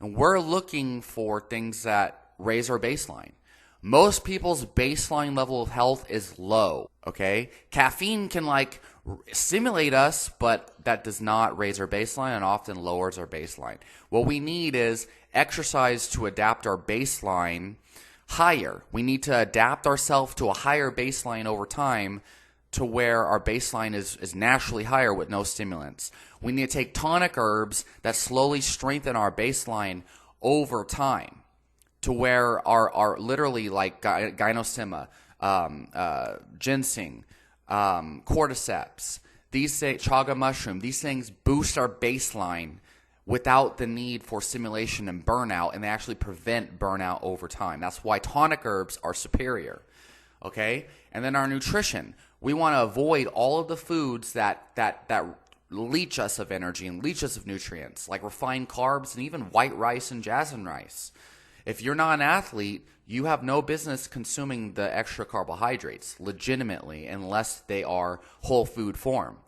And we're looking for things that raise our baseline. Most people's baseline level of health is low, okay? Caffeine can stimulate us, but that does not raise our baseline and often lowers our baseline. What we need is exercise to adapt our baseline higher. We need to adapt ourselves to a higher baseline over time to where our baseline is naturally higher with no stimulants. We need to take tonic herbs that slowly strengthen our baseline over time to where our literally like gynosema, ginseng, cordyceps, chaga mushroom, these things boost our baseline without the need for stimulation and burnout, and they actually prevent burnout over time. That's why tonic herbs are superior, okay? And then our nutrition. We want to avoid all of the foods that leach us of energy and leach us of nutrients, like refined carbs and even white rice and jasmine rice. If you're not an athlete, you have no business consuming the extra carbohydrates legitimately unless they are whole food form,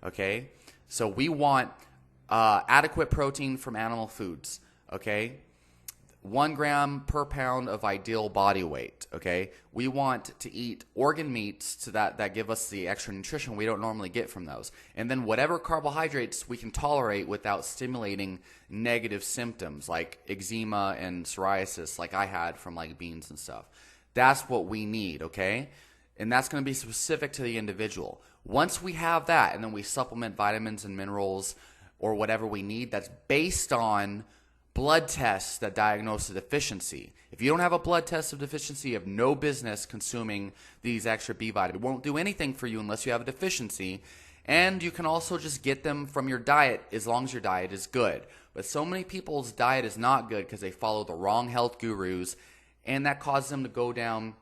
okay? So we want adequate protein from animal foods, okay? 1 gram per pound of ideal body weight, okay? We want to eat organ meats that give us the extra nutrition we don't normally get from those. And then whatever carbohydrates we can tolerate without stimulating negative symptoms like eczema and psoriasis like I had from like beans and stuff. That's what we need, okay? And that's going to be specific to the individual. Once we have that, and then we supplement vitamins and minerals or whatever we need, that's based on blood tests that diagnose a deficiency. If you don't have a blood test of deficiency, you have no business consuming these extra B vitamins. It won't do anything for you unless you have a deficiency. And you can also just get them from your diet as long as your diet is good. But so many people's diet is not good because they follow the wrong health gurus, and that causes them to go down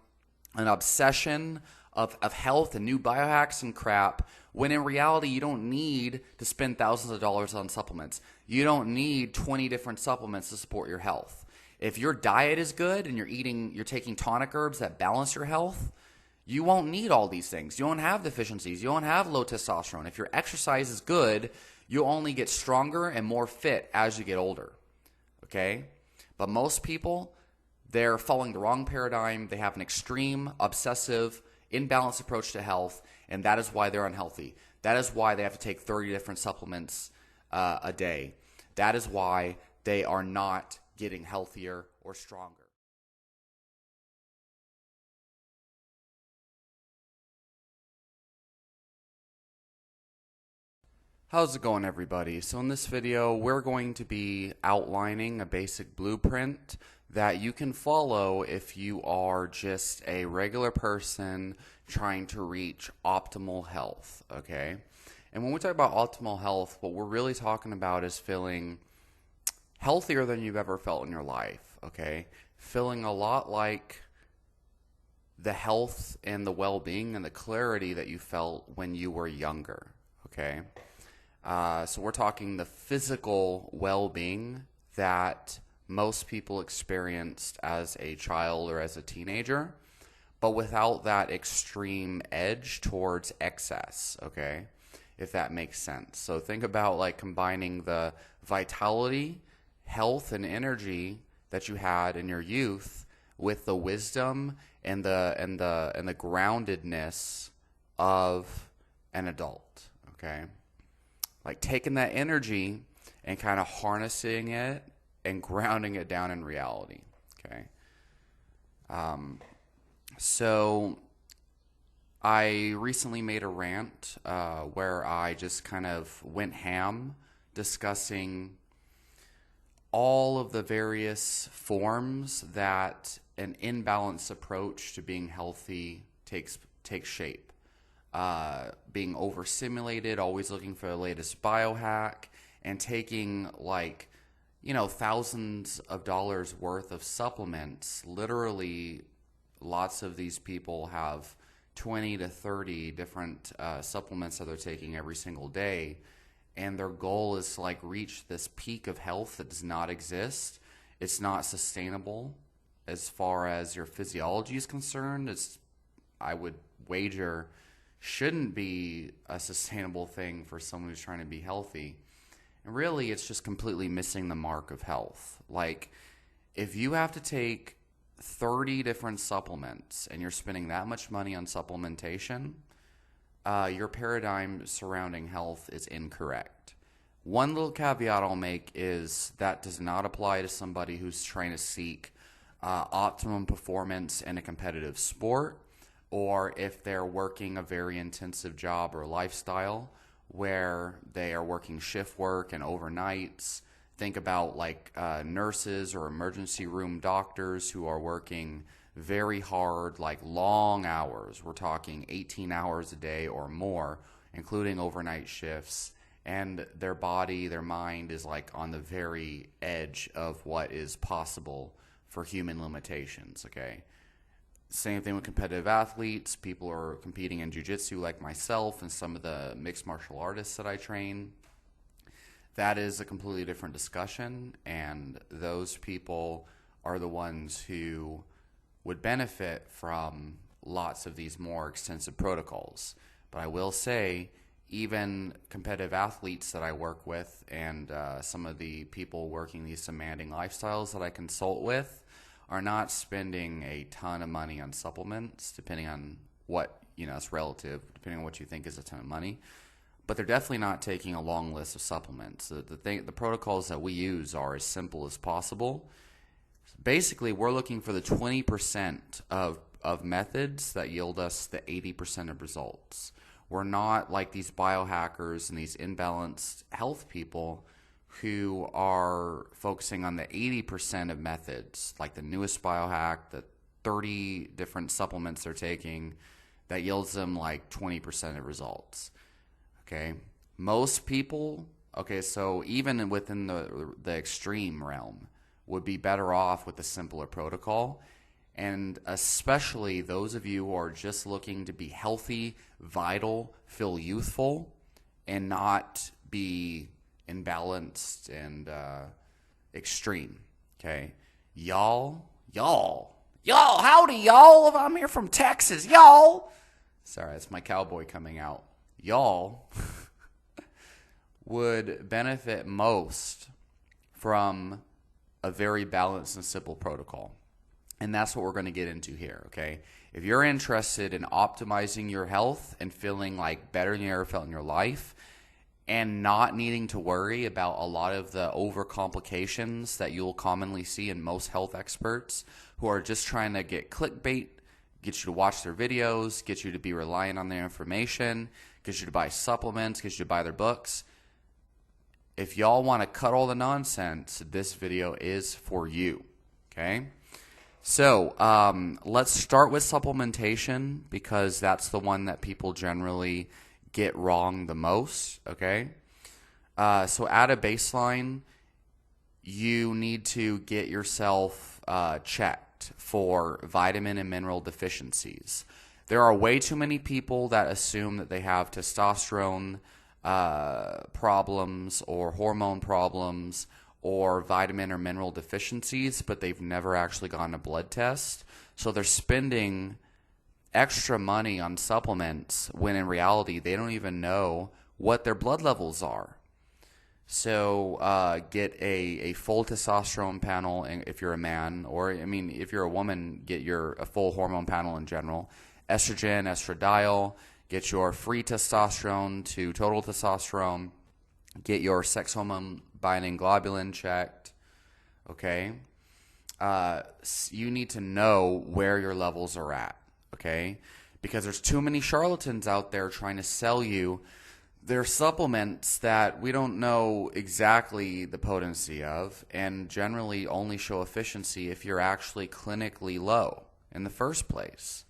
an obsession of health and new biohacks and crap, when in reality you don't need to spend thousands of dollars on supplements. You don't need 20 different supplements to support your health. If your diet is good and you're taking tonic herbs that balance your health, you won't need all these things. You won't have deficiencies. You won't have low testosterone. If your exercise is good, you'll only get stronger and more fit as you get older, okay? But most people, they're following the wrong paradigm. They have an extreme, obsessive, imbalanced approach to health, and that is why they're unhealthy. That is why they have to take 30 different supplements a day. That is why they are not getting healthier or stronger. How's it going, everybody? So in this video, we're going to be outlining a basic blueprint that you can follow if you are just a regular person trying to reach optimal health, okay? And when we talk about optimal health, what we're really talking about is feeling healthier than you've ever felt in your life, okay? Feeling a lot like the health and the well-being and the clarity that you felt when you were younger, okay? So we're talking the physical well-being that most people experienced as a child or as a teenager, but without that extreme edge towards excess, okay? If that makes sense. So think about like combining the vitality, health, and energy that you had in your youth with the wisdom and the groundedness of an adult, okay? Like taking that energy and kind of harnessing it and grounding it down in reality, okay? So I recently made a rant where I just kind of went ham discussing all of the various forms that an imbalanced approach to being healthy takes shape. Being overstimulated, always looking for the latest biohack, and taking like, thousands of dollars worth of supplements. Literally, lots of these people have 20 to 30 different supplements that they're taking every single day, and their goal is to like reach this peak of health that does not exist. It's not sustainable as far as your physiology is concerned. I would wager, shouldn't be a sustainable thing for someone who's trying to be healthy. And really, it's just completely missing the mark of health. Like, if you have to take 30 different supplements and you're spending that much money on supplementation, your paradigm surrounding health is incorrect. One little caveat I'll make is that does not apply to somebody who's trying to seek optimum performance in a competitive sport, or if they're working a very intensive job or lifestyle where they are working shift work and overnights. Think about like nurses or emergency room doctors who are working very hard, like long hours. We're talking 18 hours a day or more, including overnight shifts. And their body, their mind is like on the very edge of what is possible for human limitations, okay? Same thing with competitive athletes. People are competing in jiu-jitsu like myself and some of the mixed martial artists that I train. That is a completely different discussion, and those people are the ones who would benefit from lots of these more extensive protocols. But I will say, even competitive athletes that I work with and some of the people working these demanding lifestyles that I consult with are not spending a ton of money on supplements, depending on what, it's relative, depending on what you think is a ton of money. But they're definitely not taking a long list of supplements. The protocols that we use are as simple as possible. Basically, we're looking for the 20% of methods that yield us the 80% of results. We're not like these biohackers and these imbalanced health people who are focusing on the 80% of methods, like the newest biohack, the 30 different supplements they're taking that yields them like 20% of results. Okay, most people, so even within the extreme realm, would be better off with a simpler protocol. And especially those of you who are just looking to be healthy, vital, feel youthful, and not be imbalanced and extreme. Okay, y'all, howdy, y'all. I'm here from Texas, y'all. Sorry, that's my cowboy coming out. Y'all would benefit most from a very balanced and simple protocol. And that's what we're going to get into here, okay? If you're interested in optimizing your health and feeling like better than you ever felt in your life and not needing to worry about a lot of the overcomplications that you'll commonly see in most health experts who are just trying to get clickbait, get you to watch their videos, get you to be reliant on their information, get you to buy supplements, get you to buy their books. If y'all want to cut all the nonsense, this video is for you, okay? So let's start with supplementation because that's the one that people generally get wrong the most, okay? So at a baseline, you need to get yourself checked for vitamin and mineral deficiencies. There are way too many people that assume that they have testosterone problems or hormone problems or vitamin or mineral deficiencies, but they've never actually gotten a blood test. So they're spending extra money on supplements when in reality they don't even know what their blood levels are. So get a full testosterone panel if you're a man, or if you're a woman, get a full hormone panel in general. Estrogen, estradiol, get your free testosterone to total testosterone, get your sex hormone binding globulin checked, okay? You need to know where your levels are at, okay? Because there's too many charlatans out there trying to sell you their supplements that we don't know exactly the potency of and generally only show efficiency if you're actually clinically low in the first place.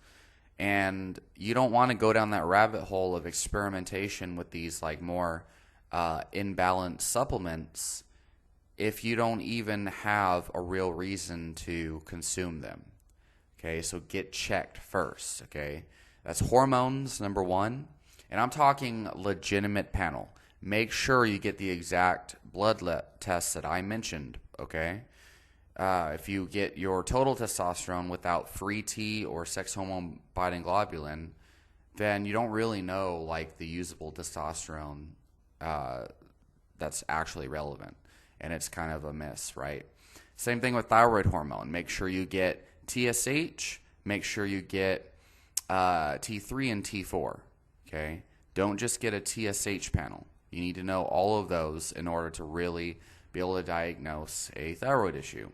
And you don't want to go down that rabbit hole of experimentation with these like more imbalanced supplements if you don't even have a real reason to consume them. Okay, so get checked first, okay? That's hormones, number one. And I'm talking legitimate panel. Make sure you get the exact blood tests that I mentioned, okay? If you get your total testosterone without free T or sex hormone binding globulin, then you don't really know like the usable testosterone that's actually relevant, and it's kind of a miss, right? Same thing with thyroid hormone. Make sure you get TSH. Make sure you get T3 and T4. Okay, don't just get a TSH panel. You need to know all of those in order to really be able to diagnose a thyroid issue.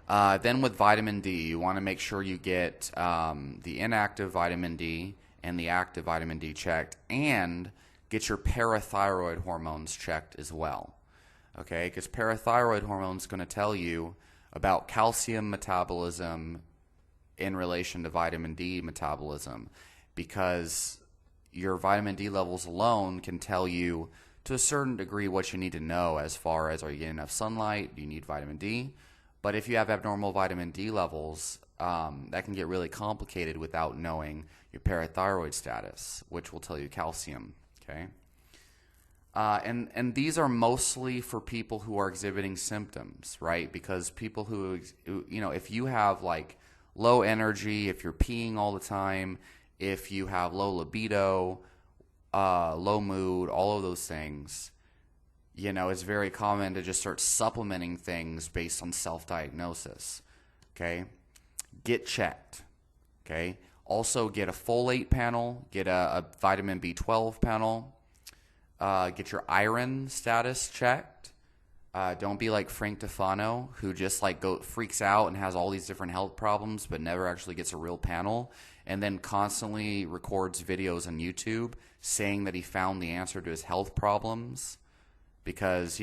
Then with vitamin D, you want to make sure you get the inactive vitamin D and the active vitamin D checked, and get your parathyroid hormones checked as well. Okay, because parathyroid hormone is going to tell you about calcium metabolism in relation to vitamin D metabolism, because your vitamin D levels alone can tell you to a certain degree what you need to know as far as, are you getting enough sunlight, do you need vitamin D? But if you have abnormal vitamin D levels, that can get really complicated without knowing your parathyroid status, which will tell you calcium, okay? And these are mostly for people who are exhibiting symptoms, right? Because people who, if you have like low energy, if you're peeing all the time, if you have low libido, low mood, all of those things, it's very common to just start supplementing things based on self-diagnosis, okay? Get checked, okay? Also get a folate panel, get a vitamin B12 panel, get your iron status checked. Don't be like Frank Tufano, who just freaks out and has all these different health problems but never actually gets a real panel, and then constantly records videos on YouTube saying that he found the answer to his health problems because,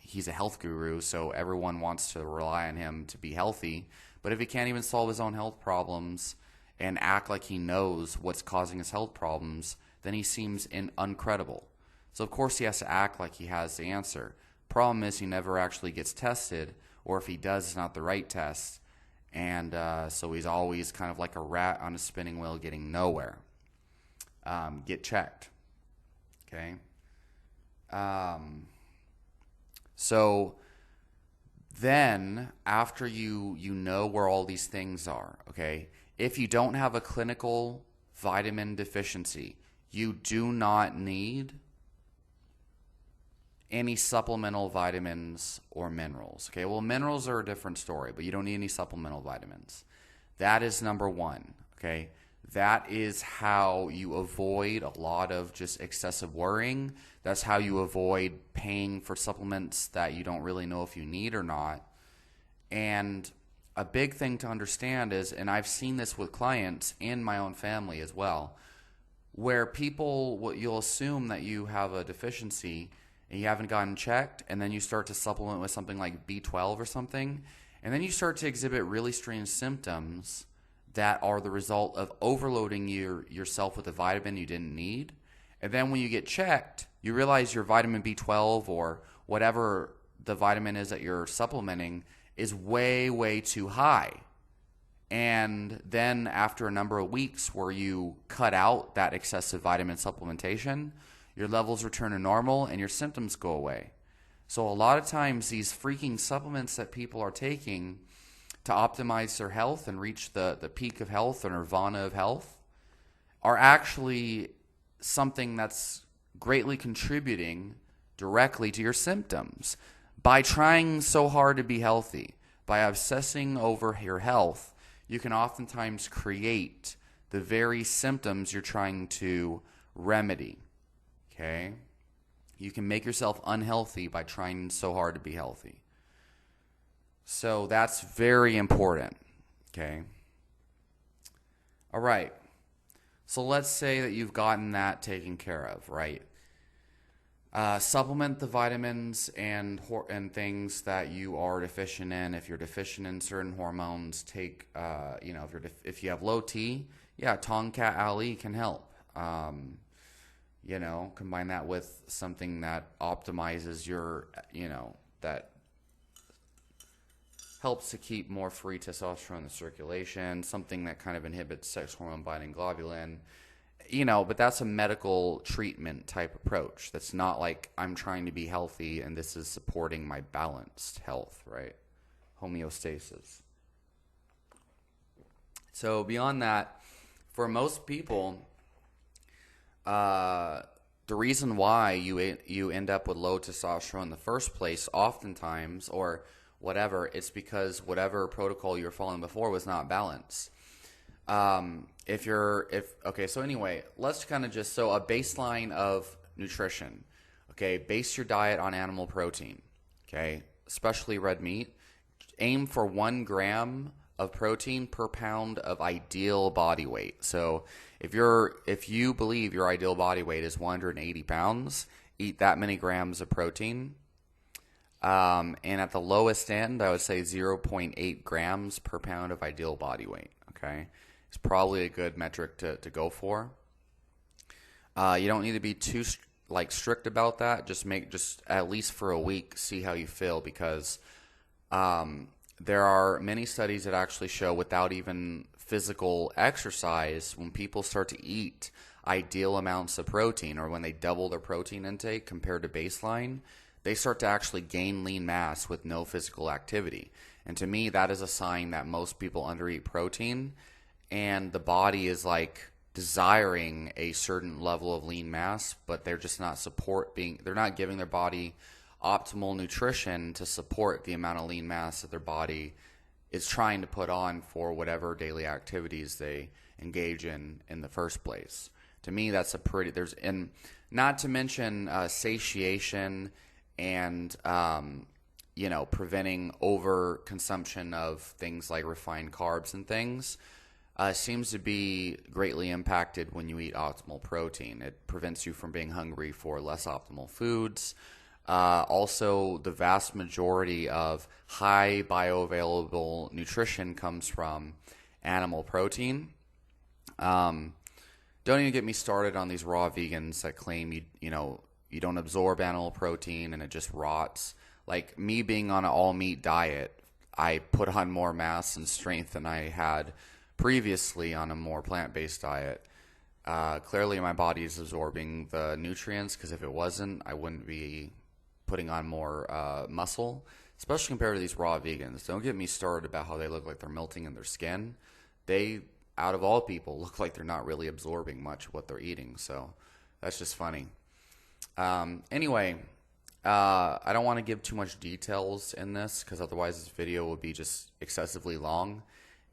he's a health guru, so everyone wants to rely on him to be healthy. But if he can't even solve his own health problems and act like he knows what's causing his health problems, then he seems uncredible. So, of course, he has to act like he has the answer. Problem is he never actually gets tested, or if he does, it's not the right test. And so he's always kind of like a rat on a spinning wheel getting nowhere. Get checked. Okay? So then, after you know where all these things are, okay, if you don't have a clinical vitamin deficiency, you do not need any supplemental vitamins or minerals. Okay, well, minerals are a different story, but you don't need any supplemental vitamins. That is number one, okay? That is how you avoid a lot of just excessive worrying. That's how you avoid paying for supplements that you don't really know if you need or not. And a big thing to understand is, and I've seen this with clients in my own family as well, where you'll assume that you have a deficiency and you haven't gotten checked, and then you start to supplement with something like B12 or something, and then you start to exhibit really strange symptoms that are the result of overloading yourself with a vitamin you didn't need. And then when you get checked, you realize your vitamin B12 or whatever the vitamin is that you're supplementing is way, way too high. And then after a number of weeks where you cut out that excessive vitamin supplementation, your levels return to normal and your symptoms go away. So a lot of times these freaking supplements that people are taking to optimize their health and reach the peak of health or nirvana of health are actually something that's greatly contributing directly to your symptoms. By trying so hard to be healthy, by obsessing over your health, you can oftentimes create the very symptoms you're trying to remedy. Okay? You can make yourself unhealthy by trying so hard to be healthy. So that's very important. Okay? All right. So let's say that you've gotten that taken care of, right? Supplement the vitamins and things that you are deficient in. If you're deficient in certain hormones, take if you have low T, Tongkat Ali can help. Combine that with something that optimizes your, that helps to keep more free testosterone in the circulation, something that kind of inhibits sex hormone binding globulin. But that's a medical treatment type approach. That's not like I'm trying to be healthy and this is supporting my balanced health, right? Homeostasis. So beyond that, for most people, the reason why you end up with low testosterone in the first place, oftentimes, or whatever, it's because whatever protocol you were following before was not balanced. Okay, so anyway, let's kind of just, so a baseline of nutrition. Okay, base your diet on animal protein. Okay, especially red meat. Aim for 1 gram of protein per pound of ideal body weight. So if you believe your ideal body weight is 180 pounds, eat that many grams of protein. And at the lowest end, I would say 0.8 grams per pound of ideal body weight. Okay, it's probably a good metric to go for. You don't need to be too strict about that. Just at least for a week, see how you feel, because there are many studies that actually show without even physical exercise, when people start to eat ideal amounts of protein, or when they double their protein intake compared to baseline, they start to actually gain lean mass with no physical activity. And to me, that is a sign that most people undereat protein, and the body is like desiring a certain level of lean mass, but they're just not they're not giving their body optimal nutrition to support the amount of lean mass that their body is trying to put on for whatever daily activities they engage in the first place. To me, that's and not to mention satiation and preventing overconsumption of things like refined carbs and things seems to be greatly impacted when you eat optimal protein. It prevents you from being hungry for less optimal foods. Also, the vast majority of high bioavailable nutrition comes from animal protein. Don't even get me started on these raw vegans that claim you don't absorb animal protein and it just rots. Like me being on an all meat diet, I put on more mass and strength than I had previously on a more plant-based diet. Clearly my body is absorbing the nutrients, because if it wasn't, I wouldn't be putting on more muscle, especially compared to these raw vegans. Don't get me started about how they look like they're melting in their skin. They, out of all people, look like they're not really absorbing much of what they're eating. So that's just funny. Anyway, I don't want to give too much details in this, because otherwise this video will be just excessively long,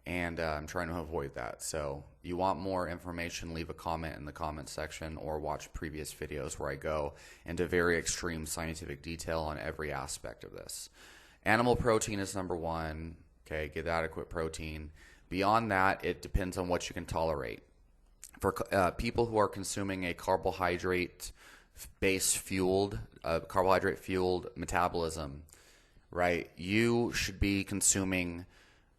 and I'm trying to avoid that. So you want more information, leave a comment in the comment section, or watch previous videos where I go into very extreme scientific detail on every aspect of this. Animal protein is number one. Okay, get adequate protein. Beyond that, it depends on what you can tolerate. For people who are consuming a carbohydrate fueled metabolism, right? You should be consuming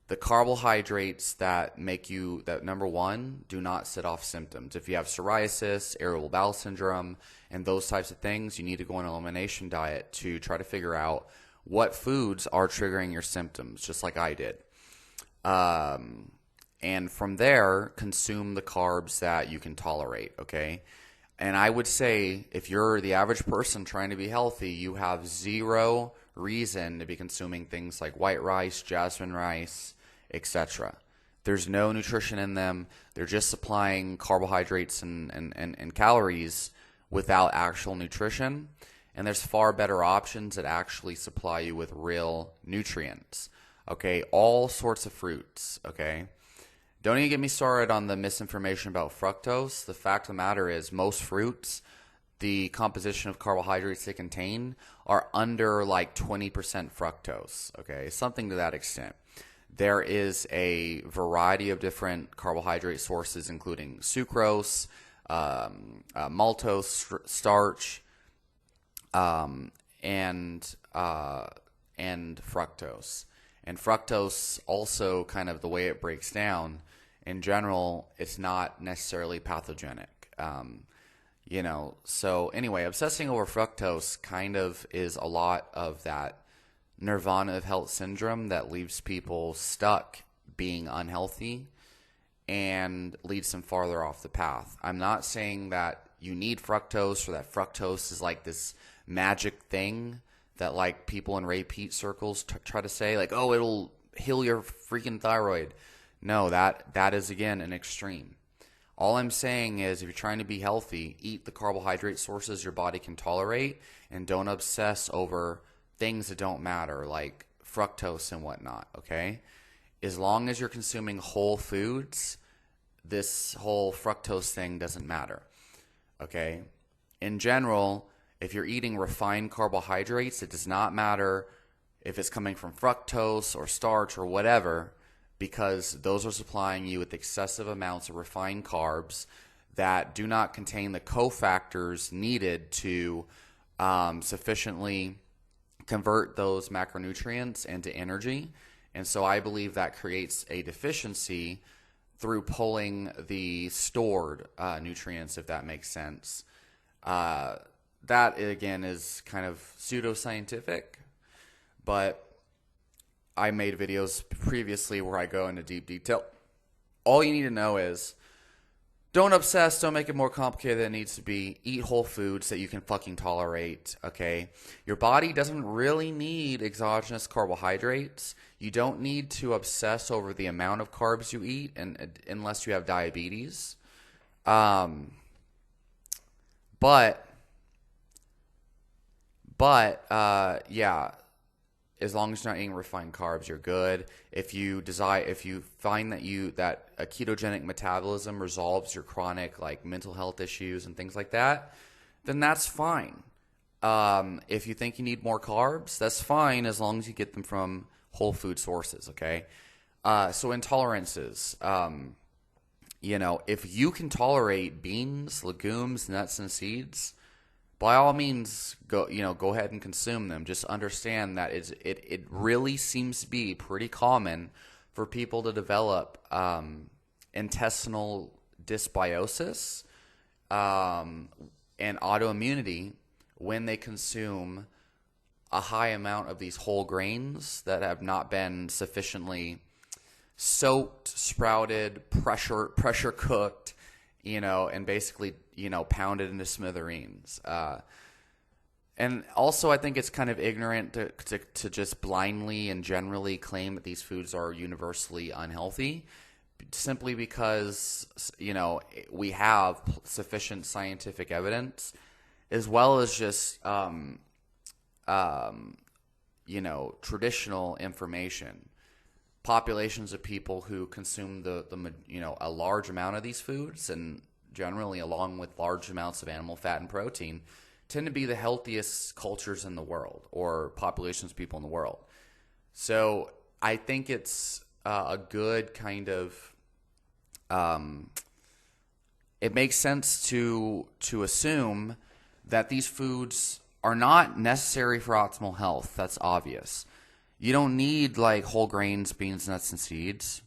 the carbohydrates that number one, do not set off symptoms. If you have psoriasis, irritable bowel syndrome, and those types of things, you need to go on an elimination diet to try to figure out what foods are triggering your symptoms, just like I did. And from there, consume the carbs that you can tolerate, okay? And I would say, if you're the average person trying to be healthy, you have zero reason to be consuming things like white rice, jasmine rice, etc. There's no nutrition in them. They're just supplying carbohydrates and calories without actual nutrition. And there's far better options that actually supply you with real nutrients. Okay, all sorts of fruits, okay? Don't even get me started on the misinformation about fructose. The fact of the matter is, most fruits, the composition of carbohydrates they contain are under like 20% fructose, okay? Something to that extent. There is a variety of different carbohydrate sources, including sucrose, maltose, starch, and fructose. And fructose also, kind of the way it breaks down, in general, it's not necessarily pathogenic. So anyway, obsessing over fructose kind of is a lot of that nirvana of health syndrome that leaves people stuck being unhealthy and leads them farther off the path. I'm not saying that you need fructose, or that fructose is like this magic thing that like people in repeat circles try to say, like, oh, it'll heal your freaking thyroid. No, that is, again, an extreme. All I'm saying is if you're trying to be healthy, eat the carbohydrate sources your body can tolerate and don't obsess over things that don't matter, like fructose and whatnot, okay? As long as you're consuming whole foods, this whole fructose thing doesn't matter, okay? In general, if you're eating refined carbohydrates, it does not matter if it's coming from fructose or starch or whatever, because those are supplying you with excessive amounts of refined carbs that do not contain the cofactors needed to sufficiently convert those macronutrients into energy. And so I believe that creates a deficiency through pulling the stored nutrients, if that makes sense. That, again, is kind of pseudoscientific, but I made videos previously where I go into deep detail. All you need to know is don't obsess, don't make it more complicated than it needs to be. Eat whole foods that you can fucking tolerate, okay? Your body doesn't really need exogenous carbohydrates. You don't need to obsess over the amount of carbs you eat unless you have diabetes. But yeah, as long as you're not eating refined carbs, you're good. If you find that a ketogenic metabolism resolves your chronic like mental health issues and things like that, then that's fine. If you think you need more carbs, that's fine as long as you get them from whole food sources, okay? So intolerances, if you can tolerate beans, legumes, nuts, and seeds, by all means, go ahead and consume them. Just understand that it really seems to be pretty common for people to develop intestinal dysbiosis and autoimmunity when they consume a high amount of these whole grains that have not been sufficiently soaked, sprouted, pressure cooked, and basically, pounded into smithereens. And also, I think it's kind of ignorant to just blindly and generally claim that these foods are universally unhealthy, simply because, we have sufficient scientific evidence, as well as just, traditional information. Populations of people who consume a large amount of these foods, and generally along with large amounts of animal fat and protein, tend to be the healthiest cultures in the world, or populations of people in the world. So I think it's a good kind of it makes sense to assume that these foods are not necessary for optimal health. That's obvious. You don't need like whole grains, beans, nuts, and seeds.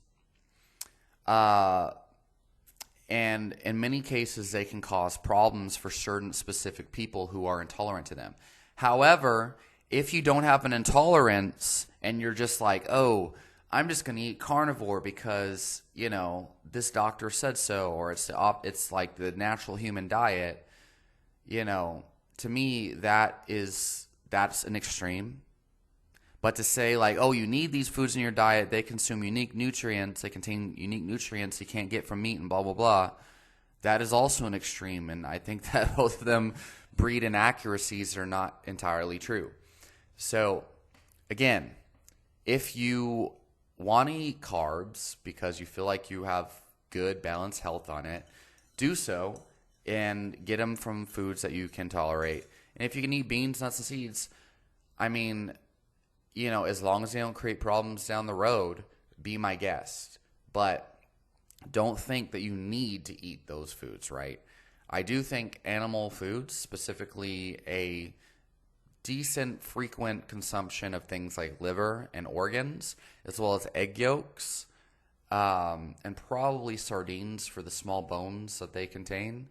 And in many cases, they can cause problems for certain specific people who are intolerant to them. However, if you don't have an intolerance and you're just like, oh, I'm just going to eat carnivore because, this doctor said so, or it's like the natural human diet, to me, that's an extreme. But to say like, oh, you need these foods in your diet, they consume unique nutrients, they contain unique nutrients you can't get from meat and blah, blah, blah, that is also an extreme. And I think that both of them breed inaccuracies that are not entirely true. So again, if you want to eat carbs because you feel like you have good, balanced health on it, do so and get them from foods that you can tolerate. And if you can eat beans, nuts, and seeds, I mean, as long as they don't create problems down the road, be my guest. But don't think that you need to eat those foods, right? I do think animal foods, specifically a decent frequent consumption of things like liver and organs, as well as egg yolks, and probably sardines for the small bones that they contain,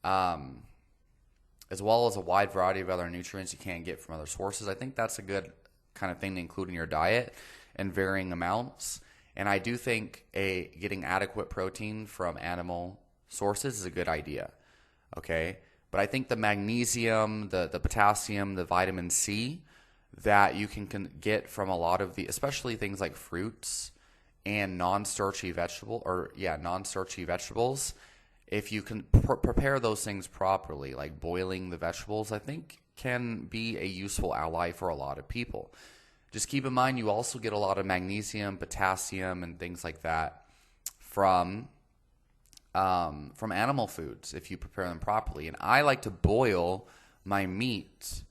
as well as a wide variety of other nutrients you can't get from other sources. I think that's a good kind of thing to include in your diet in varying amounts. And I do think getting adequate protein from animal sources is a good idea, okay? But I think the magnesium, the potassium, the vitamin C that you can get from a lot of especially things like fruits and non-starchy vegetables, if you can prepare those things properly, like boiling the vegetables, I think can be a useful ally for a lot of people. Just keep in mind you also get a lot of magnesium, potassium, and things like that from animal foods if you prepare them properly. And I like to boil my meat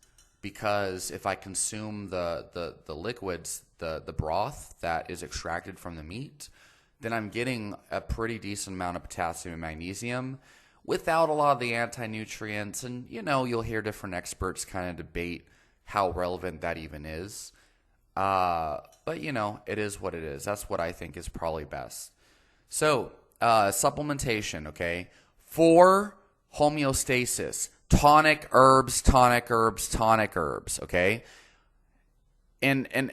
because if I consume the liquids, the broth that is extracted from the meat, then I'm getting a pretty decent amount of potassium and magnesium without a lot of the anti-nutrients. And, you'll hear different experts kind of debate how relevant that even is. But, it is what it is. That's what I think is probably best. So, supplementation, okay? For homeostasis, tonic herbs, okay? And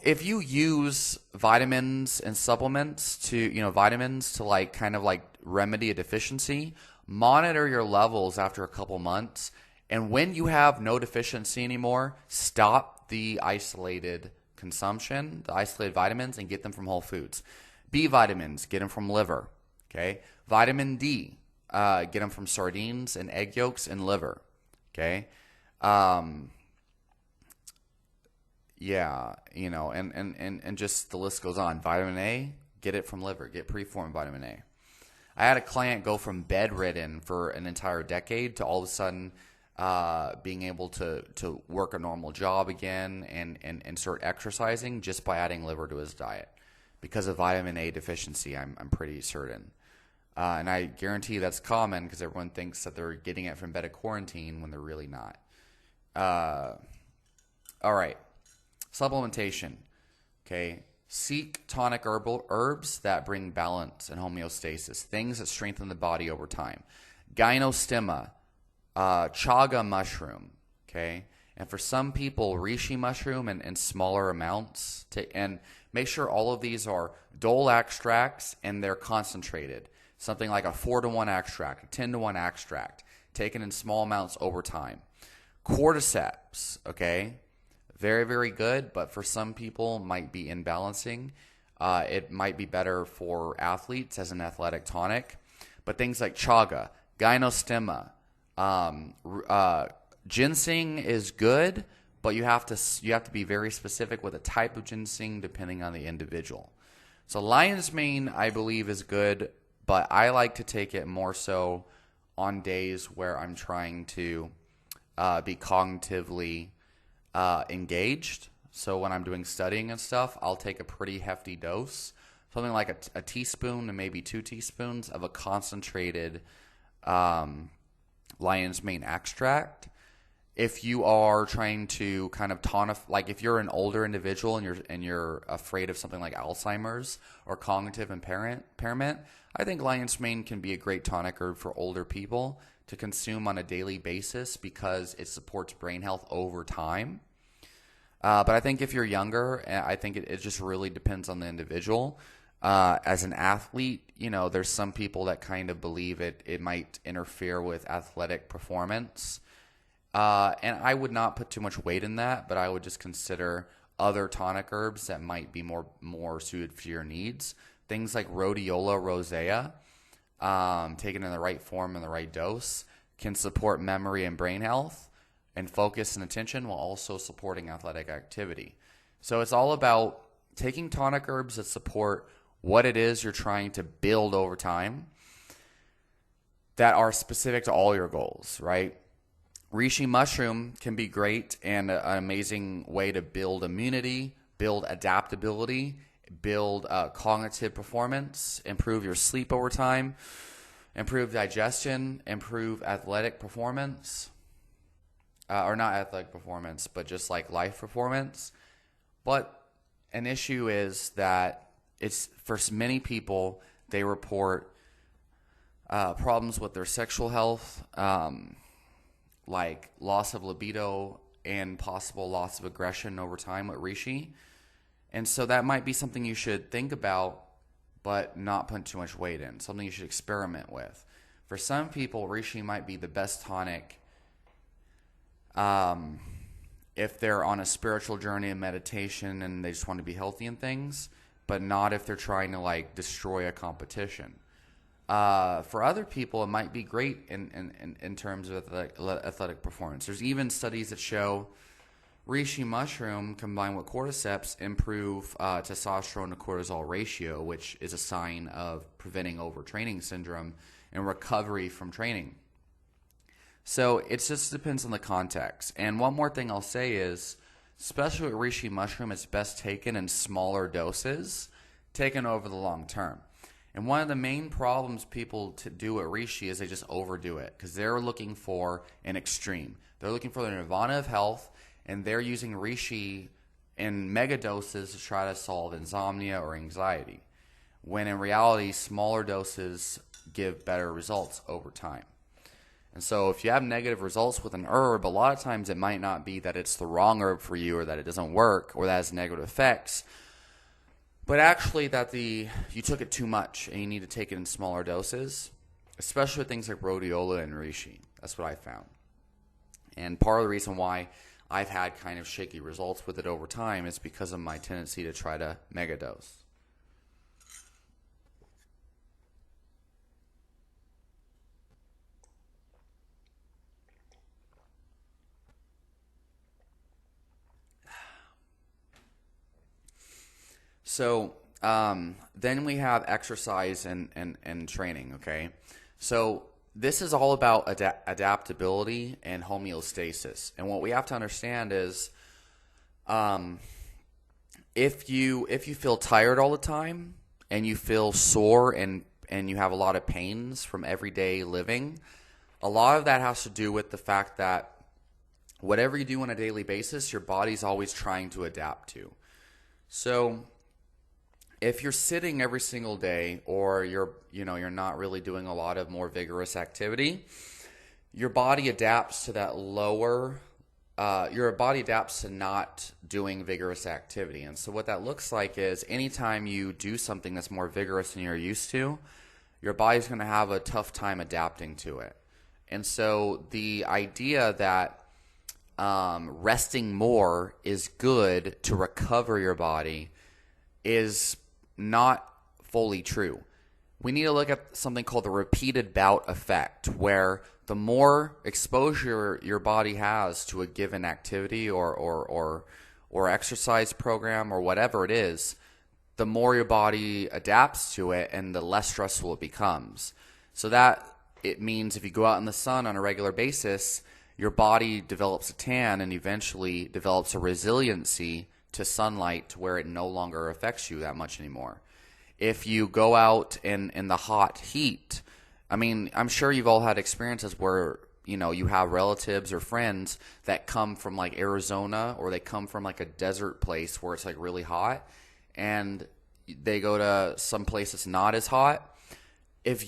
if you use vitamins and supplements to, vitamins to like kind of like remedy a deficiency, monitor your levels after a couple months. And when you have no deficiency anymore, stop the isolated consumption, the isolated vitamins, and get them from whole foods. B vitamins, get them from liver, okay? Vitamin D, get them from sardines and egg yolks and liver, okay? Yeah, and just the list goes on. Vitamin A, get it from liver. Get preformed vitamin A. I had a client go from bedridden for an entire decade to all of a sudden being able to work a normal job again and start exercising just by adding liver to his diet because of vitamin A deficiency, I'm pretty certain. And I guarantee that's common because everyone thinks that they're getting it from bed quarantine when they're really not. All right. Supplementation, okay? Seek tonic herbs that bring balance and homeostasis, things that strengthen the body over time. Gynostemma, chaga mushroom, okay? And for some people, reishi mushroom in smaller amounts. And make sure all of these are dole extracts and they're concentrated. Something like a 4-to-1 extract, a 10-to-1 extract, taken in small amounts over time. Cordyceps, okay? Very, very good, but for some people might be imbalancing. It might be better for athletes as an athletic tonic. But things like chaga, gynostemma, ginseng is good, but you have to be very specific with the type of ginseng depending on the individual. So lion's mane, I believe, is good, but I like to take it more so on days where I'm trying to be cognitively engaged. So when I'm doing studying and stuff, I'll take a pretty hefty dose, something like a teaspoon to maybe 2 teaspoons of a concentrated lion's mane extract. If you are trying to kind of like if you're an older individual and you're afraid of something like Alzheimer's or cognitive impairment, I think lion's mane can be a great tonic herb for older people to consume on a daily basis because it supports brain health over time. But I think if you're younger, I think it just really depends on the individual. As an athlete, there's some people that kind of believe it might interfere with athletic performance. And I would not put too much weight in that, but I would just consider other tonic herbs that might be more suited for your needs. Things like rhodiola rosea, taken in the right form and the right dose, can support memory and brain health and focus and attention while also supporting athletic activity. So it's all about taking tonic herbs that support what it is you're trying to build over time that are specific to all your goals, right? Reishi mushroom can be great and an amazing way to build immunity, build adaptability, build cognitive performance, improve your sleep over time, improve digestion, improve athletic performance, or not athletic performance, but just like life performance. But an issue is that it's for many people, they report problems with their sexual health, like loss of libido and possible loss of aggression over time with reishi. And so that might be something you should think about, but not put too much weight in, something you should experiment with. For some people, reishi might be the best tonic if they're on a spiritual journey of meditation and they just want to be healthy and things, but not if they're trying to like destroy a competition. For other people, it might be great in terms of athletic performance. There's even studies that show reishi mushroom combined with cordyceps improve testosterone to cortisol ratio, which is a sign of preventing overtraining syndrome and recovery from training. So it just depends on the context. And one more thing I'll say is, especially with reishi mushroom, it's best taken in smaller doses, taken over the long term. And one of the main problems people do with reishi is they just overdo it because they're looking for an extreme. They're looking for the nirvana of health, and they're using reishi in mega doses to try to solve insomnia or anxiety, when in reality, smaller doses give better results over time. And so if you have negative results with an herb, a lot of times it might not be that it's the wrong herb for you or that it doesn't work or that it has negative effects, but actually that you took it too much and you need to take it in smaller doses, especially with things like rhodiola and reishi. That's what I found. And part of the reason why I've had kind of shaky results with it over time is because of my tendency to try to megadose. So then we have exercise and training, okay? So this is all about adaptability and homeostasis. And what we have to understand is if you feel tired all the time and you feel sore and you have a lot of pains from everyday living, a lot of that has to do with the fact that whatever you do on a daily basis, your body's always trying to adapt to. So if you're sitting every single day, or you're not really doing a lot of more vigorous activity, your body adapts to that lower. Your body adapts to not doing vigorous activity, and so what that looks like is anytime you do something that's more vigorous than you're used to, your body's going to have a tough time adapting to it. And so the idea that resting more is good to recover your body is not fully true. We need to look at something called the repeated bout effect, where the more exposure your body has to a given activity or exercise program or whatever it is, the more your body adapts to it and the less stressful it becomes. So that it means if you go out in the sun on a regular basis, your body develops a tan and eventually develops a resiliency to sunlight to where it no longer affects you that much anymore. If you go out in the hot heat, I mean, I'm sure you've all had experiences where, you have relatives or friends that come from like Arizona, or they come from like a desert place where it's like really hot, and they go to some place that's not as hot. If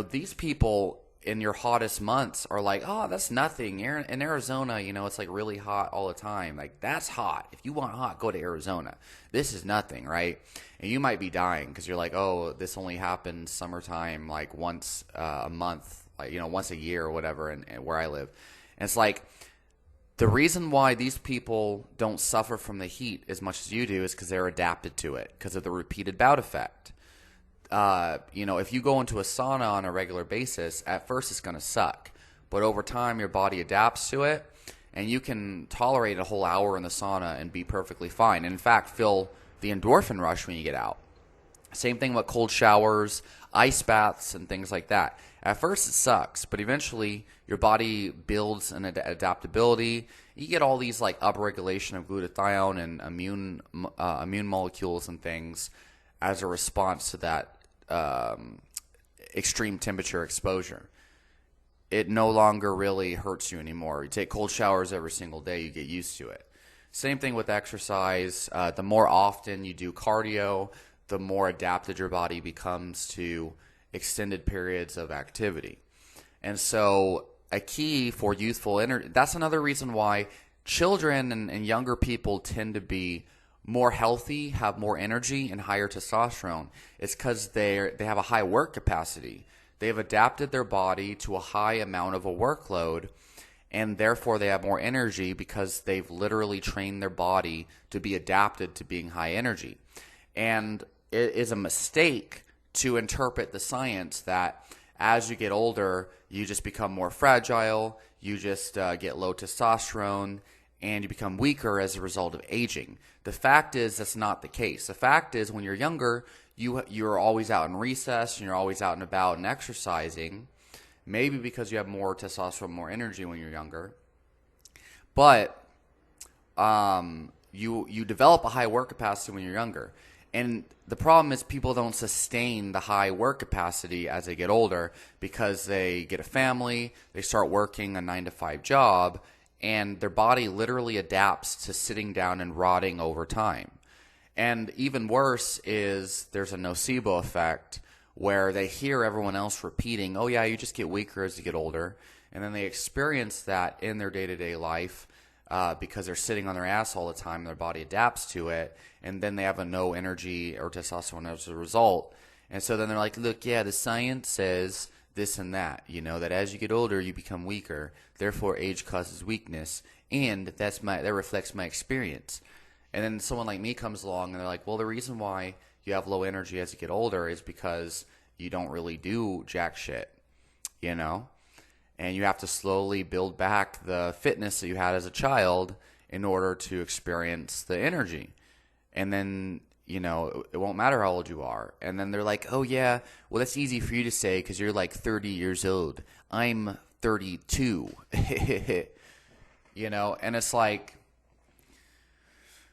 these people in your hottest months are like, oh, that's nothing. In Arizona, it's like really hot all the time. Like, that's hot. If you want hot, go to Arizona. This is nothing, right? And you might be dying because you're like, oh, this only happens summertime, like once a month, like, once a year or whatever, and where I live. And it's like, the reason why these people don't suffer from the heat as much as you do is because they're adapted to it, because of the repeated bout effect. If you go into a sauna on a regular basis, at first it's going to suck. But over time, your body adapts to it, and you can tolerate a whole hour in the sauna and be perfectly fine. And in fact, feel the endorphin rush when you get out. Same thing with cold showers, ice baths, and things like that. At first, it sucks, but eventually, your body builds an adaptability. You get all these like upregulation of glutathione and immune molecules and things as a response to that extreme temperature exposure. It no longer really hurts you anymore. You take cold showers every single day, you get used to it. Same thing with exercise. The more often you do cardio, the more adapted your body becomes to extended periods of activity. And so a key for youthful energy, that's another reason why children and younger people tend to be more healthy, have more energy, and higher testosterone. It's because they have a high work capacity. They've adapted their body to a high amount of a workload, and therefore they have more energy because they've literally trained their body to be adapted to being high energy. And it is a mistake to interpret the science that as you get older, you just become more fragile, you just get low testosterone, and you become weaker as a result of aging. The fact is that's not the case. The fact is when you're younger, you're always out in recess, and you're always out and about and exercising, maybe because you have more testosterone, more energy when you're younger. But you develop a high work capacity when you're younger. And the problem is people don't sustain the high work capacity as they get older because they get a family, they start working a 9-to-5 job, and their body literally adapts to sitting down and rotting over time. And even worse is there's a nocebo effect where they hear everyone else repeating, oh yeah, you just get weaker as you get older. And then they experience that in their day-to-day life because they're sitting on their ass all the time. Their body adapts to it. And then they have a no energy or testosterone as a result. And so then they're like, look, yeah, the science says this and that, that as you get older, you become weaker. Therefore, age causes weakness. And that reflects my experience. And then someone like me comes along and they're like, well, the reason why you have low energy as you get older is because you don't really do jack shit, And you have to slowly build back the fitness that you had as a child in order to experience the energy. And then, it won't matter how old you are. And then they're like, oh, yeah, well, that's easy for you to say because you're like 30 years old. I'm 32. And it's like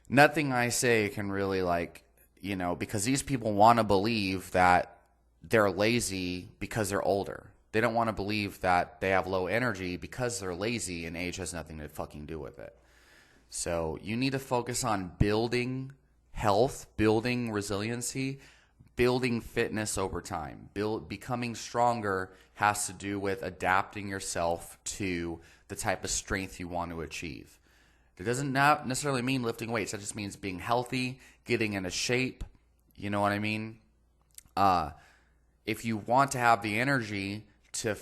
nothing I say can really because these people want to believe that they're lazy because they're older. They don't want to believe that they have low energy because they're lazy and age has nothing to fucking do with it. So you need to focus on building health, building resiliency, building fitness over time. Becoming stronger has to do with adapting yourself to the type of strength you want to achieve. It doesn't necessarily mean lifting weights. That just means being healthy, getting into shape. You know what I mean? If you want to have the energy to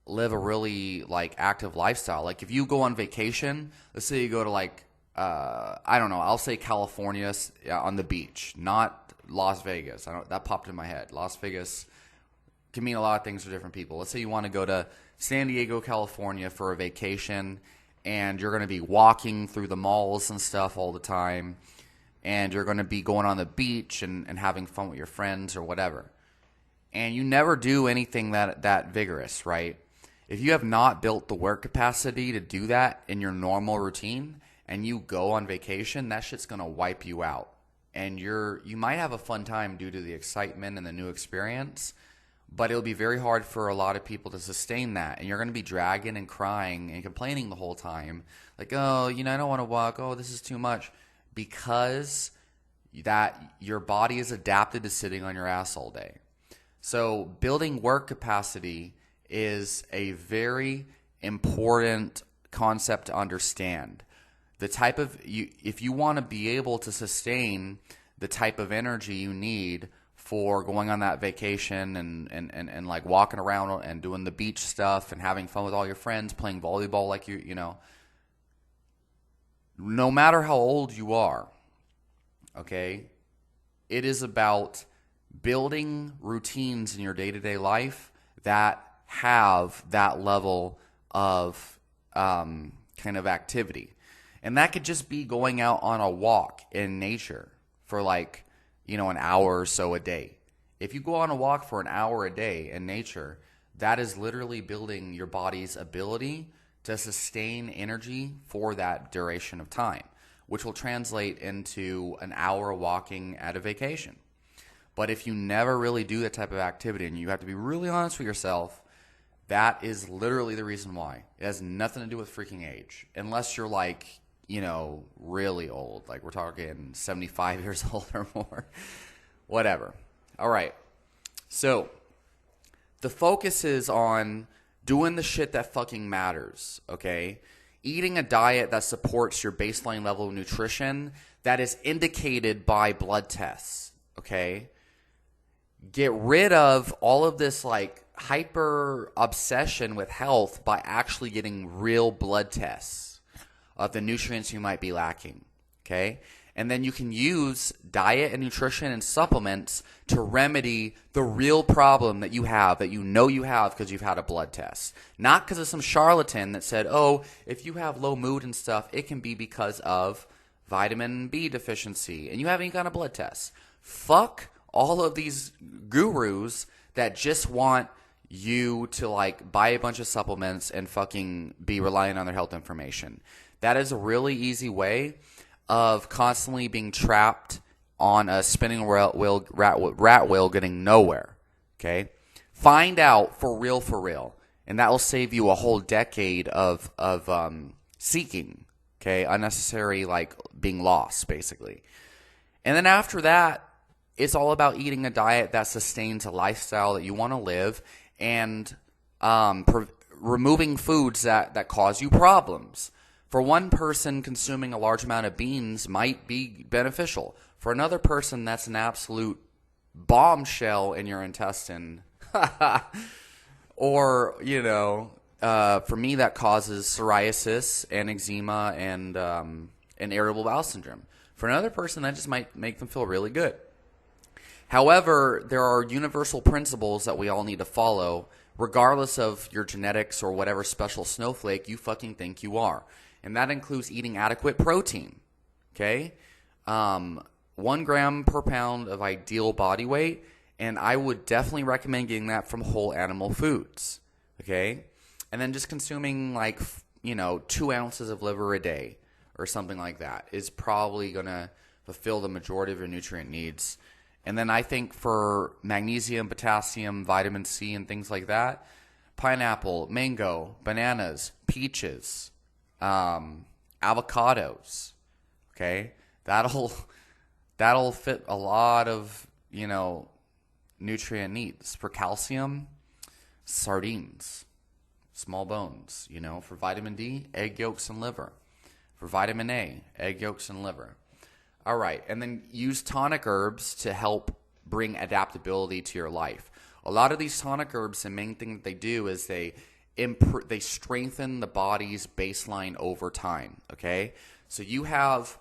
live a really active lifestyle, if you go on vacation, let's say you go to I don't know, I'll say California on the beach, not Las Vegas. That popped in my head. Las Vegas can mean a lot of things to different people. Let's say you want to go to San Diego, California for a vacation, and you're going to be walking through the malls and stuff all the time, and you're going to be going on the beach and having fun with your friends or whatever. And you never do anything that vigorous, right? If you have not built the work capacity to do that in your normal routine and you go on vacation, that shit's going to wipe you out. And you might have a fun time due to the excitement and the new experience, but it'll be very hard for a lot of people to sustain that. And you're going to be dragging and crying and complaining the whole time. Like, oh, I don't want to walk. Oh, this is too much. Because that your body is adapted to sitting on your ass all day. So building work capacity is a very important concept to understand. The type of if you want to be able to sustain the type of energy you need for going on that vacation and walking around and doing the beach stuff and having fun with all your friends, playing volleyball no matter how old you are, okay, it is about building routines in your day-to-day life that have that level of kind of activity. And that could just be going out on a walk in nature for an hour or so a day. If you go on a walk for an hour a day in nature, that is literally building your body's ability to sustain energy for that duration of time, which will translate into an hour walking at a vacation. But if you never really do that type of activity, and you have to be really honest with yourself, that is literally the reason why. It has nothing to do with freaking age. Unless you're really old. We're talking 75 years old or more. Whatever. All right. So the focus is on doing the shit that fucking matters, okay? Eating a diet that supports your baseline level of nutrition that is indicated by blood tests, okay? Get rid of all of this hyper obsession with health by actually getting real blood tests of the nutrients you might be lacking, okay? And then you can use diet and nutrition and supplements to remedy the real problem that you have, that you know you have because you've had a blood test. Not because of some charlatan that said, oh, if you have low mood and stuff, it can be because of vitamin B deficiency, and you haven't got a blood test. Fuck all of these gurus that just want you to like buy a bunch of supplements and fucking be reliant on their health information. That is a really easy way of constantly being trapped on a spinning rat wheel getting nowhere. Okay? Find out for real. And that will save you a whole decade of seeking. Okay? Unnecessary, like, being lost, basically. And then after that, it's all about eating a diet that sustains a lifestyle that you want to live and removing foods that cause you problems. For one person, consuming a large amount of beans might be beneficial. For another person, that's an absolute bombshell in your intestine. Or, for me, that causes psoriasis and eczema and irritable bowel syndrome. For another person, that just might make them feel really good. However, there are universal principles that we all need to follow, regardless of your genetics or whatever special snowflake you fucking think you are. And that includes eating adequate protein. Okay? 1 gram per pound of ideal body weight, and I would definitely recommend getting that from whole animal foods. Okay? And then just consuming 2 ounces of liver a day or something like that is probably going to fulfill the majority of your nutrient needs. And then I think for magnesium, potassium, vitamin C, and things like that, pineapple, mango, bananas, peaches, avocados, okay? That'll fit a lot of, nutrient needs. For calcium, sardines, small bones, for vitamin D, egg yolks and liver. For vitamin A, egg yolks and liver. All right, and then use tonic herbs to help bring adaptability to your life. A lot of these tonic herbs, the main thing that they do is they strengthen the body's baseline over time, okay? So you have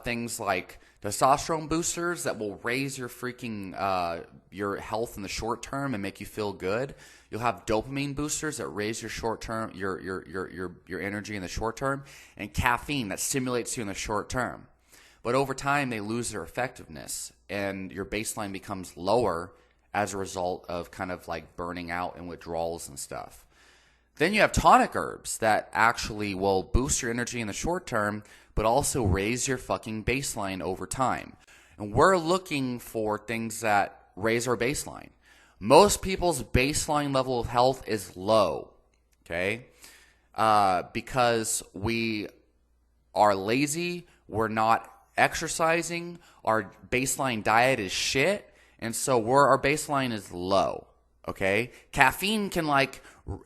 things like testosterone boosters that will raise your freaking your health in the short term and make you feel good. You'll have dopamine boosters that raise your short term your energy in the short term, and caffeine that stimulates you in the short term. But over time, they lose their effectiveness, and your baseline becomes lower as a result of kind of like burning out and withdrawals and stuff. Then you have tonic herbs that actually will boost your energy in the short term, but also raise your fucking baseline over time. And we're looking for things that raise our baseline. Most people's baseline level of health is low, okay? Because we are lazy, we're not exercising, our baseline diet is shit, and so our baseline is low, okay? Caffeine can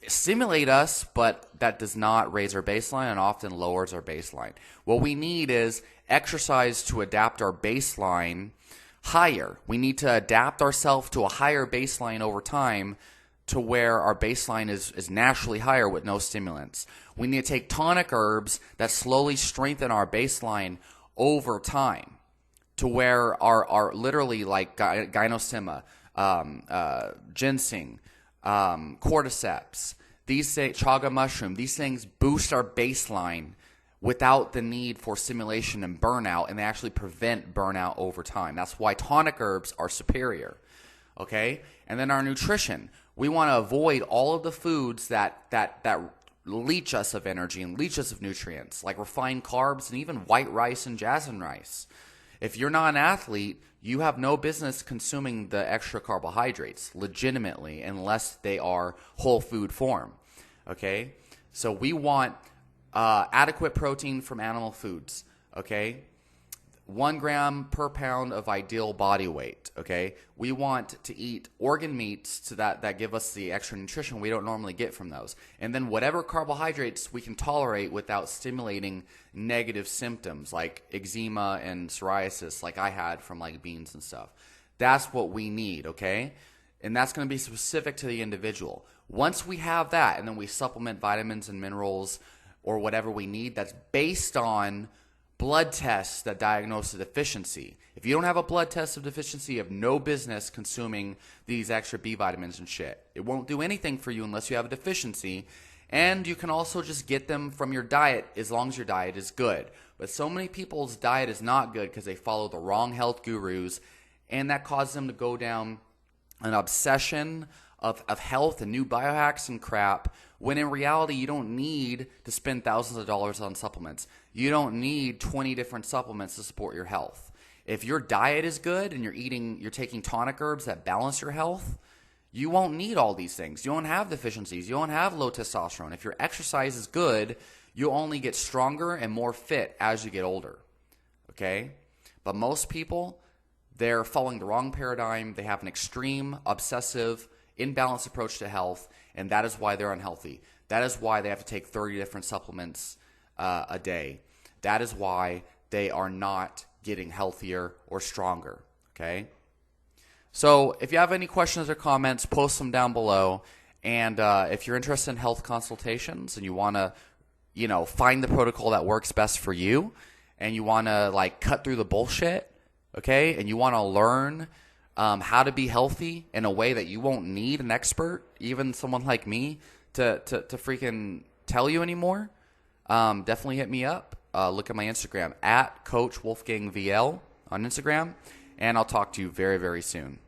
stimulate us, but that does not raise our baseline and often lowers our baseline. What we need is exercise to adapt our baseline higher. We need to adapt ourselves to a higher baseline over time to where our baseline is naturally higher with no stimulants. We need to take tonic herbs that slowly strengthen our baseline over time to where our literally like gynosema, ginseng, cordyceps, chaga mushroom, these things boost our baseline without the need for stimulation and burnout, and they actually prevent burnout over time. That's why tonic herbs are superior, okay? And then our nutrition. We want to avoid all of the foods that leach us of energy and leach us of nutrients, like refined carbs and even white rice and jasmine rice. If you're not an athlete, you have no business consuming the extra carbohydrates legitimately unless they are whole food form, okay? So we want adequate protein from animal foods, okay? 1 gram per pound of ideal body weight, okay? We want to eat organ meats that give us the extra nutrition we don't normally get from those. And then whatever carbohydrates we can tolerate without stimulating negative symptoms like eczema and psoriasis like I had from like beans and stuff. That's what we need, okay? And that's going to be specific to the individual. Once we have that, and then we supplement vitamins and minerals or whatever we need, that's based on blood tests that diagnose a deficiency. If you don't have a blood test of deficiency, you have no business consuming these extra B vitamins and shit. It won't do anything for you unless you have a deficiency. And you can also just get them from your diet as long as your diet is good. But so many people's diet is not good because they follow the wrong health gurus, and that causes them to go down an obsession of health and new biohacks and crap, when in reality you don't need to spend thousands of dollars on supplements. You don't need 20 different supplements to support your health. If your diet is good and you're taking tonic herbs that balance your health, you won't need all these things. You won't have deficiencies. You won't have low testosterone. If your exercise is good, you'll only get stronger and more fit as you get older. Okay? But most people, they're following the wrong paradigm. They have an extreme, obsessive, imbalanced approach to health, and that is why they're unhealthy. That is why they have to take 30 different supplements a day. That is why they are not getting healthier or stronger. Okay? So if you have any questions or comments, post them down below. And if you're interested in health consultations and you want to, find the protocol that works best for you, and you want to cut through the bullshit, okay, and you want to learn how to be healthy in a way that you won't need an expert, even someone like me, to freaking tell you anymore, definitely hit me up. Look at my Instagram, @CoachWolfgangVL on Instagram, and I'll talk to you very, very soon.